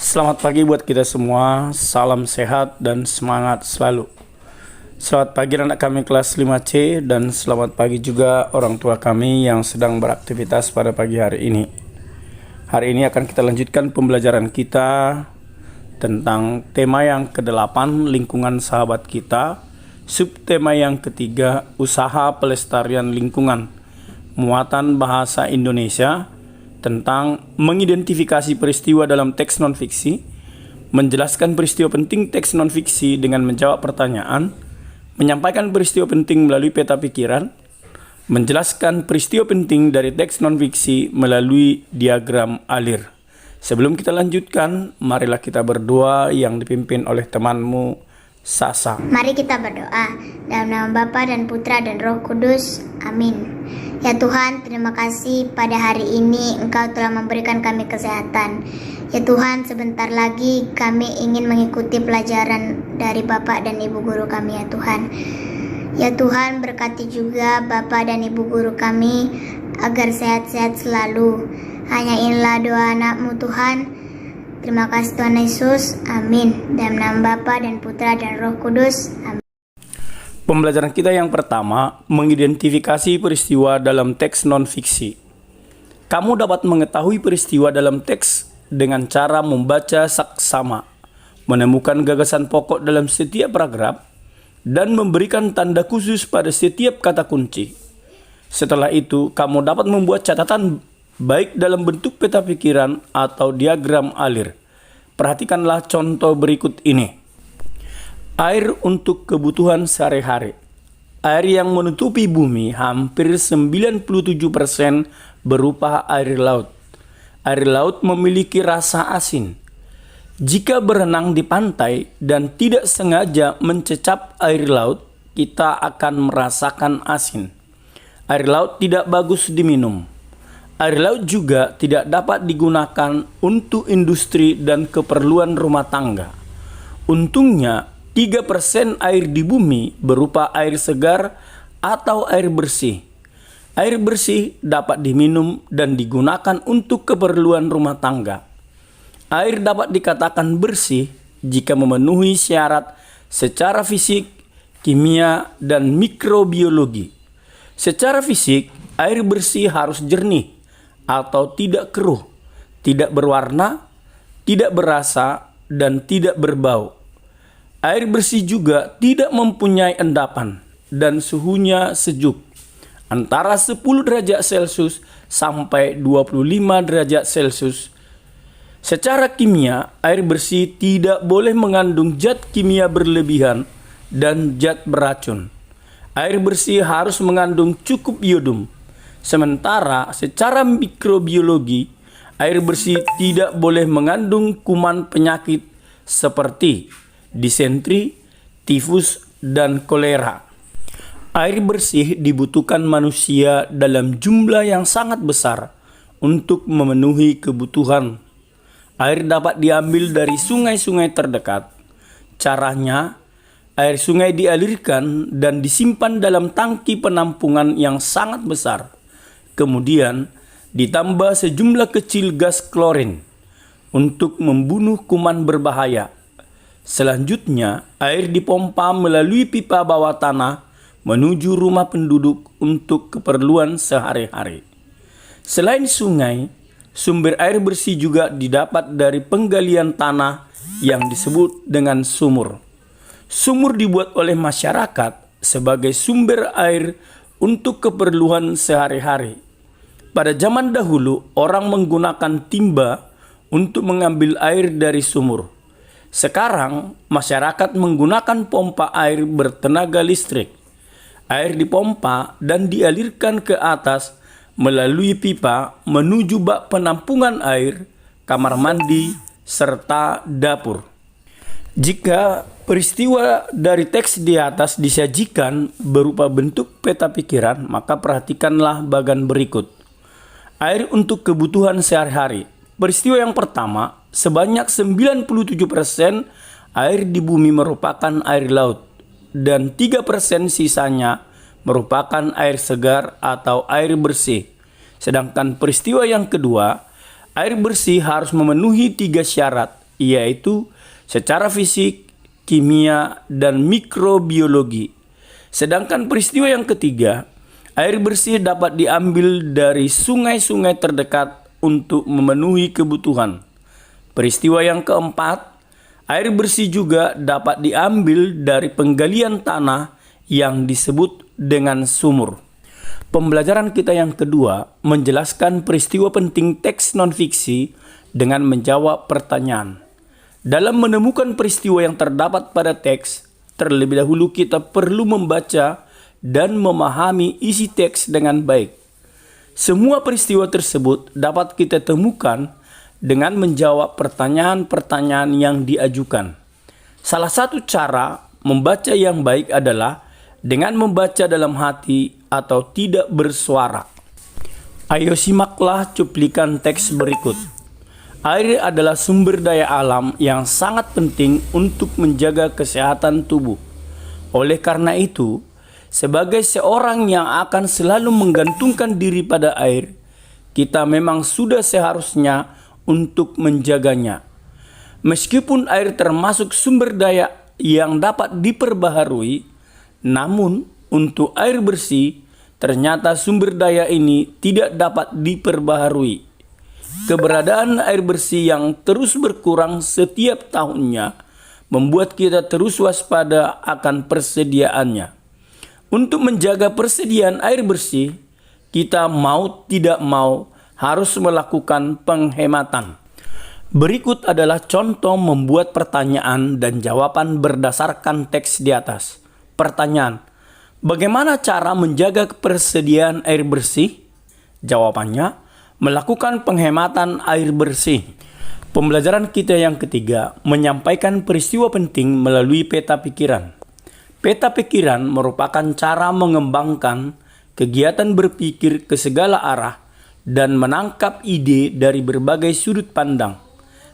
Selamat pagi buat kita semua, salam sehat dan semangat selalu. Selamat pagi anak kami kelas 5C dan selamat pagi juga orang tua kami yang sedang beraktivitas pada pagi hari ini. Hari ini akan kita lanjutkan pembelajaran kita tentang tema yang ke-8, lingkungan sahabat kita. Subtema yang ketiga, usaha pelestarian lingkungan, muatan bahasa Indonesia, tentang mengidentifikasi peristiwa dalam teks non-fiksi, menjelaskan peristiwa penting teks non-fiksi dengan menjawab pertanyaan, menyampaikan peristiwa penting melalui peta pikiran, menjelaskan peristiwa penting dari teks non-fiksi melalui diagram alir. Sebelum kita lanjutkan, marilah kita berdoa yang dipimpin oleh temanmu, Sasa. Mari kita berdoa dalam nama Bapa dan Putra dan Roh Kudus. Amin. Ya Tuhan, terima kasih pada hari ini Engkau telah memberikan kami kesehatan. Ya Tuhan, sebentar lagi kami ingin mengikuti pelajaran dari Bapak dan Ibu Guru kami ya Tuhan. Ya Tuhan, berkati juga Bapak dan Ibu Guru kami agar sehat-sehat selalu. Hanya inilah doa anak-Mu Tuhan. Terima kasih Tuhan Yesus. Amin. Dalam nama Bapa dan Putra dan Roh Kudus. Amin. Pembelajaran kita yang pertama, mengidentifikasi peristiwa dalam teks non-fiksi. Kamu dapat mengetahui peristiwa dalam teks dengan cara membaca saksama, menemukan gagasan pokok dalam setiap paragraf, dan memberikan tanda khusus pada setiap kata kunci. Setelah itu, kamu dapat membuat catatan baik dalam bentuk peta pikiran atau diagram alir. Perhatikanlah contoh berikut ini. Air untuk kebutuhan sehari-hari. Air yang menutupi bumi hampir 97% berupa air laut. Air laut memiliki rasa asin. Jika berenang di pantai dan tidak sengaja mencecap air laut, kita akan merasakan asin. Air laut tidak bagus diminum. Air laut juga tidak dapat digunakan untuk industri dan keperluan rumah tangga. Untungnya, 3% air di bumi berupa air segar atau air bersih. Air bersih dapat diminum dan digunakan untuk keperluan rumah tangga. Air dapat dikatakan bersih jika memenuhi syarat secara fisik, kimia, dan mikrobiologi. Secara fisik, air bersih harus jernih atau tidak keruh, tidak berwarna, tidak berasa, dan tidak berbau. Air bersih juga tidak mempunyai endapan dan suhunya sejuk, antara 10 derajat Celcius sampai 25 derajat Celcius. Secara kimia, air bersih tidak boleh mengandung zat kimia berlebihan dan zat beracun. Air bersih harus mengandung cukup iodium. Sementara secara mikrobiologi, air bersih tidak boleh mengandung kuman penyakit seperti disentri, tifus, dan kolera. Air bersih dibutuhkan manusia dalam jumlah yang sangat besar untuk memenuhi kebutuhan. Air dapat diambil dari sungai-sungai terdekat. Caranya, air sungai dialirkan dan disimpan dalam tangki penampungan yang sangat besar. Kemudian ditambah sejumlah kecil gas klorin untuk membunuh kuman berbahaya. Selanjutnya, air dipompa melalui pipa bawah tanah menuju rumah penduduk untuk keperluan sehari-hari. Selain sungai, sumber air bersih juga didapat dari penggalian tanah yang disebut dengan sumur. Sumur dibuat oleh masyarakat sebagai sumber air untuk keperluan sehari-hari. Pada zaman dahulu, orang menggunakan timba untuk mengambil air dari sumur. Sekarang, masyarakat menggunakan pompa air bertenaga listrik. Air dipompa dan dialirkan ke atas melalui pipa menuju bak penampungan air, kamar mandi, serta dapur. Jika peristiwa dari teks di atas disajikan berupa bentuk peta pikiran, maka perhatikanlah bagian berikut. Air untuk kebutuhan sehari-hari. Peristiwa yang pertama, sebanyak 97% air di bumi merupakan air laut dan 3% sisanya merupakan air segar atau air bersih. Sedangkan peristiwa yang kedua, air bersih harus memenuhi 3 syarat, yaitu secara fisik, kimia, dan mikrobiologi. Sedangkan peristiwa yang ketiga, air bersih dapat diambil dari sungai-sungai terdekat untuk memenuhi kebutuhan. Peristiwa yang keempat, air bersih juga dapat diambil dari penggalian tanah yang disebut dengan sumur. Pembelajaran kita yang kedua menjelaskan peristiwa penting teks non-fiksi dengan menjawab pertanyaan. Dalam menemukan peristiwa yang terdapat pada teks, terlebih dahulu kita perlu membaca dan memahami isi teks dengan baik. Semua peristiwa tersebut dapat kita temukan dengan menjawab pertanyaan-pertanyaan yang diajukan. Salah satu cara membaca yang baik adalah dengan membaca dalam hati atau tidak bersuara. Ayo simaklah cuplikan teks berikut. Air adalah sumber daya alam yang sangat penting untuk menjaga kesehatan tubuh. Oleh karena itu, sebagai seorang yang akan selalu menggantungkan diri pada air, kita memang sudah seharusnya untuk menjaganya. Meskipun air termasuk sumber daya yang dapat diperbaharui, namun untuk air bersih, ternyata sumber daya ini tidak dapat diperbaharui. Keberadaan air bersih yang terus berkurang setiap tahunnya membuat kita terus waspada akan persediaannya. Untuk menjaga persediaan air bersih, kita mau tidak mau harus melakukan penghematan. Berikut adalah contoh membuat pertanyaan dan jawaban berdasarkan teks di atas. Pertanyaan, bagaimana cara menjaga persediaan air bersih? Jawabannya, melakukan penghematan air bersih. Pembelajaran kita yang ketiga menyampaikan peristiwa penting melalui peta pikiran. Peta pikiran merupakan cara mengembangkan kegiatan berpikir ke segala arah dan menangkap ide dari berbagai sudut pandang.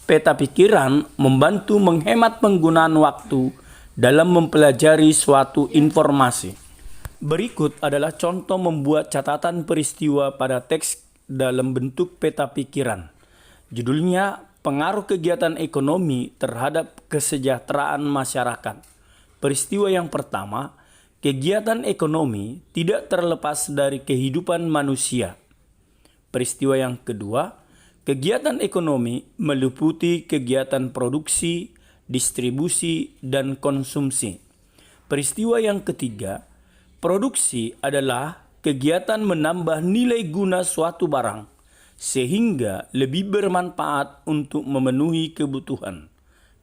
Peta pikiran membantu menghemat penggunaan waktu dalam mempelajari suatu informasi. Berikut adalah contoh membuat catatan peristiwa pada teks dalam bentuk peta pikiran. Judulnya, Pengaruh Kegiatan Ekonomi Terhadap Kesejahteraan Masyarakat. Peristiwa yang pertama, kegiatan ekonomi tidak terlepas dari kehidupan manusia. Peristiwa yang kedua, kegiatan ekonomi meliputi kegiatan produksi, distribusi, dan konsumsi. Peristiwa yang ketiga, produksi adalah kegiatan menambah nilai guna suatu barang sehingga lebih bermanfaat untuk memenuhi kebutuhan.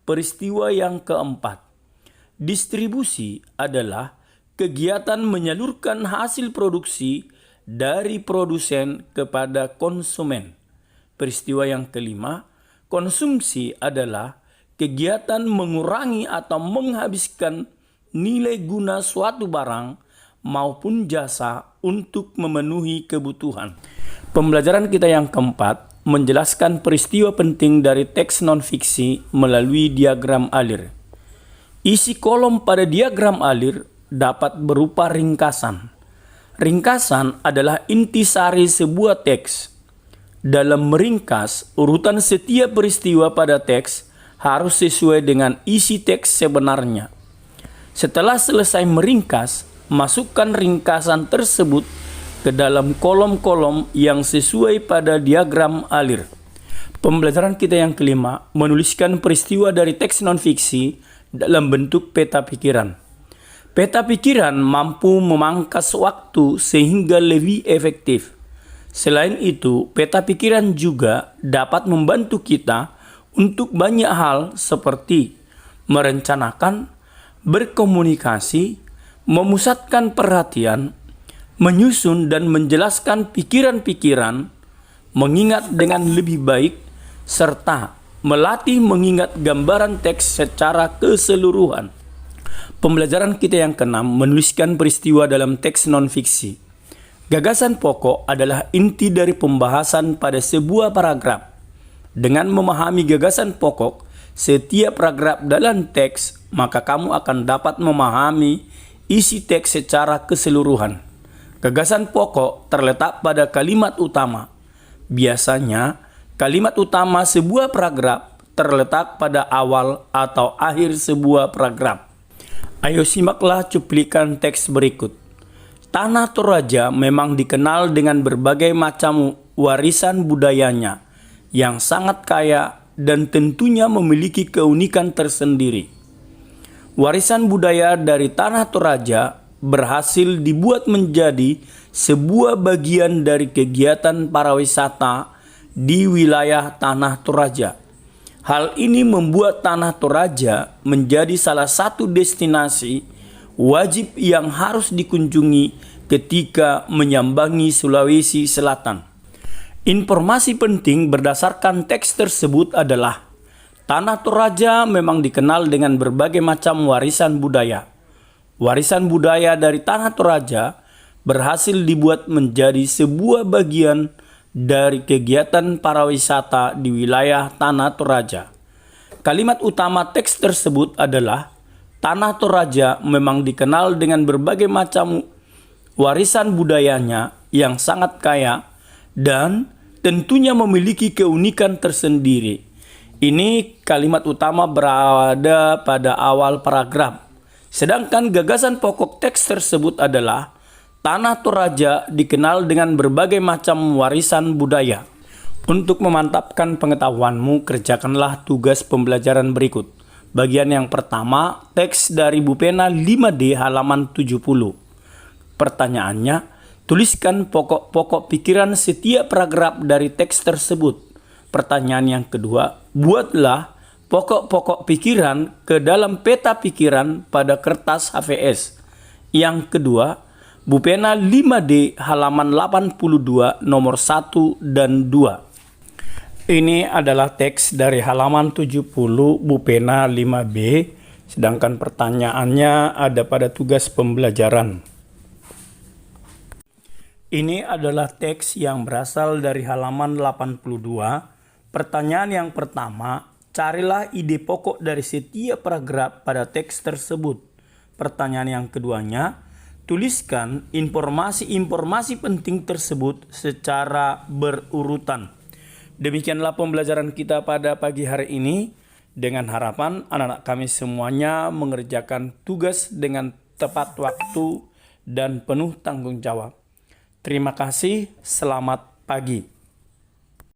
Peristiwa yang keempat, distribusi adalah kegiatan menyalurkan hasil produksi dari produsen kepada konsumen. Peristiwa yang kelima, konsumsi adalah kegiatan mengurangi atau menghabiskan nilai guna suatu barang maupun jasa untuk memenuhi kebutuhan. Pembelajaran kita yang keempat menjelaskan peristiwa penting dari teks non-fiksi melalui diagram alir. Isi kolom pada diagram alir dapat berupa ringkasan. Ringkasan adalah intisari sebuah teks. Dalam meringkas, urutan setiap peristiwa pada teks harus sesuai dengan isi teks sebenarnya. Setelah selesai meringkas, masukkan ringkasan tersebut ke dalam kolom-kolom yang sesuai pada diagram alir. Pembelajaran kita yang kelima menuliskan peristiwa dari teks non-fiksi dalam bentuk peta pikiran. Peta pikiran mampu memangkas waktu sehingga lebih efektif. Selain itu, peta pikiran juga dapat membantu kita untuk banyak hal seperti merencanakan, berkomunikasi, memusatkan perhatian, menyusun dan menjelaskan pikiran-pikiran, mengingat dengan lebih baik, serta melatih mengingat gambaran teks secara keseluruhan. Pembelajaran kita yang keenam menuliskan peristiwa dalam teks non-fiksi. Gagasan pokok adalah inti dari pembahasan pada sebuah paragraf. Dengan memahami gagasan pokok setiap paragraf dalam teks, maka kamu akan dapat memahami isi teks secara keseluruhan. Gagasan pokok terletak pada kalimat utama. Biasanya, kalimat utama sebuah paragraf terletak pada awal atau akhir sebuah paragraf. Ayo simaklah cuplikan teks berikut. Tanah Toraja memang dikenal dengan berbagai macam warisan budayanya yang sangat kaya dan tentunya memiliki keunikan tersendiri. Warisan budaya dari Tanah Toraja berhasil dibuat menjadi sebuah bagian dari kegiatan pariwisata di wilayah Tanah Toraja. Hal ini membuat Tanah Toraja menjadi salah satu destinasi wajib yang harus dikunjungi ketika menyambangi Sulawesi Selatan. Informasi penting berdasarkan teks tersebut adalah Tanah Toraja memang dikenal dengan berbagai macam warisan budaya. Warisan budaya dari Tanah Toraja berhasil dibuat menjadi sebuah bagian dari kegiatan pariwisata di wilayah Tanah Toraja. Kalimat utama teks tersebut adalah Tanah Toraja memang dikenal dengan berbagai macam warisan budayanya yang sangat kaya dan tentunya memiliki keunikan tersendiri. Ini kalimat utama berada pada awal paragraf. Sedangkan gagasan pokok teks tersebut adalah Tanah Toraja dikenal dengan berbagai macam warisan budaya. Untuk memantapkan pengetahuanmu, kerjakanlah tugas pembelajaran berikut. Bagian yang pertama, teks dari Bu Pena 5D halaman 70. Pertanyaannya, tuliskan pokok-pokok pikiran setiap paragraf dari teks tersebut. Pertanyaan yang kedua, buatlah pokok-pokok pikiran ke dalam peta pikiran pada kertas HVS. Yang kedua, Bu Pena 5D halaman 82 nomor 1 dan 2. Ini adalah teks dari halaman 70 Bu Pena 5B, sedangkan pertanyaannya ada pada tugas pembelajaran. Ini adalah teks yang berasal dari halaman 82. Pertanyaan yang pertama, carilah ide pokok dari setiap paragraf pada teks tersebut. Pertanyaan yang keduanya, tuliskan informasi-informasi penting tersebut secara berurutan. Demikianlah pembelajaran kita pada pagi hari ini. Dengan harapan anak-anak kami semuanya mengerjakan tugas dengan tepat waktu dan penuh tanggung jawab. Terima kasih, selamat pagi.